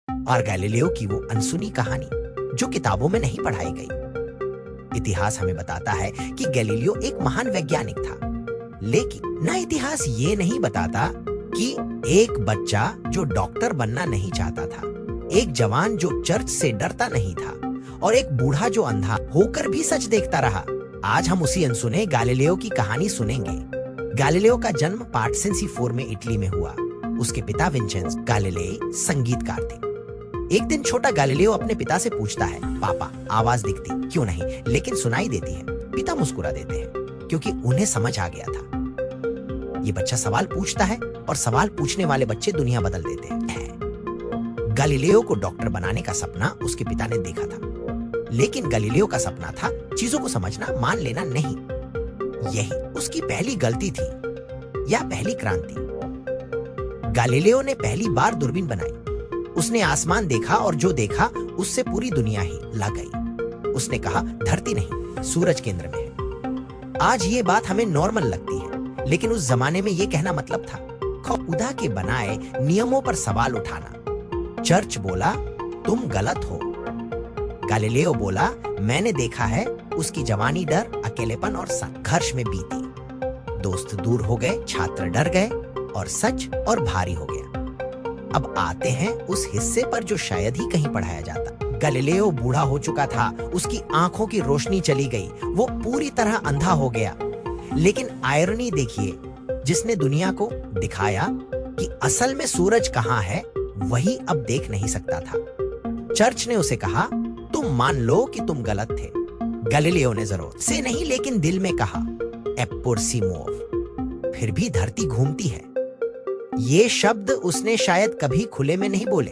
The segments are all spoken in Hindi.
और गैलीलियो की वो अनसुनी कहानी जो किताबों में नहीं पढ़ाई गई। इतिहास हमें बताता है कि गैलीलियो एक महान वैज्ञानिक था, लेकिन ना इतिहास ये नहीं बताता कि एक बच्चा जो डॉक्टर बनना नहीं चाहता था, एक जवान जो चर्च से डरता नहीं था और एक बूढ़ा जो अंधा होकर भी सच देखता रहा। आज हम उसी अनसुने गैलीलियो की कहानी सुनेंगे। गैलीलियो का जन्म पार्टसेंसी 4 में इटली में हुआ। उसके पिता विंचेंस गैलीलियो संगीतकार थे। एक दिन छोटा गैलीलियो अपने पिता से पूछता है, पापा आवाज दिखती क्यों नहीं लेकिन सुनाई देती है? पिता मुस्कुरा देते हैं क्योंकि उन्हें समझ आ गया था। ये बच्चा सवाल पूछता है और सवाल पूछने वाले बच्चे दुनिया बदल देते हैं। गैलीलियो को डॉक्टर बनाने का सपना उसके पिता ने देखा था, लेकिन गैलीलियो का सपना था चीजों को समझना, मान लेना नहीं। यही उसकी पहली गलती थी या पहली क्रांति। गैलीलियो ने पहली बार दूरबीन बनाई। उसने आसमान देखा और जो देखा उससे पूरी दुनिया ही लग गई। उसने कहा, धरती नहीं, सूरज केंद्र में है। आज ये बात हमें नॉर्मल लगती है, लेकिन उस जमाने में ये कहना मतलब था खुदा के बनाए नियमों पर सवाल उठाना। चर्च बोला, तुम गलत हो। गैलीलियो बोला, मैंने देखा है। उसकी जवानी डर, अकेलेपन और संघर्ष में बीती। दोस्त दूर हो गए, छात्र डर गए और सच और भारी हो गया। अब आते हैं उस हिस्से पर जो शायद ही कहीं पढ़ाया जाता। गैलीलियो बूढ़ा हो चुका था, उसकी आंखों की रोशनी चली गई, वो पूरी तरह अंधा हो गया। लेकिन आयरनी देखिए, जिसने दुनिया को दिखाया कि असल में सूरज कहाँ है, वही अब देख नहीं सकता था। चर्च ने उसे कहा, तुम मान लो कि तुम गलत थे। गैलीलियो ने जरूर से नहीं लेकिन दिल में कहा, एप्पुर सी मूव, फिर भी धरती घूमती है। ये शब्द उसने शायद कभी खुले में नहीं बोले,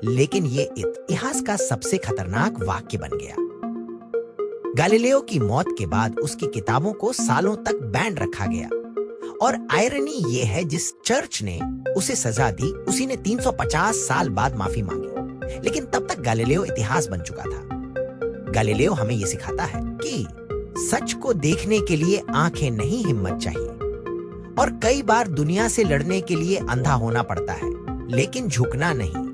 लेकिन ये इतिहास का सबसे खतरनाक वाक्य बन गया। गैलीलियो की मौत के बाद उसकी किताबों को सालों तक बैन रखा गया। और आयरनी ये है, जिस चर्च ने उसे सजा दी, उसी ने 350 साल बाद माफी मांगी। लेकिन तब तक गैलीलियो इतिहास बन चुका था। गैलीलियो हमें ये सिखाता है कि सच को देखने के लिए आंखें नहीं, हिम्मत चाहिए। और कई बार दुनिया से लड़ने के लिए अंधा होना पड़ता है, लेकिन झुकना नहीं।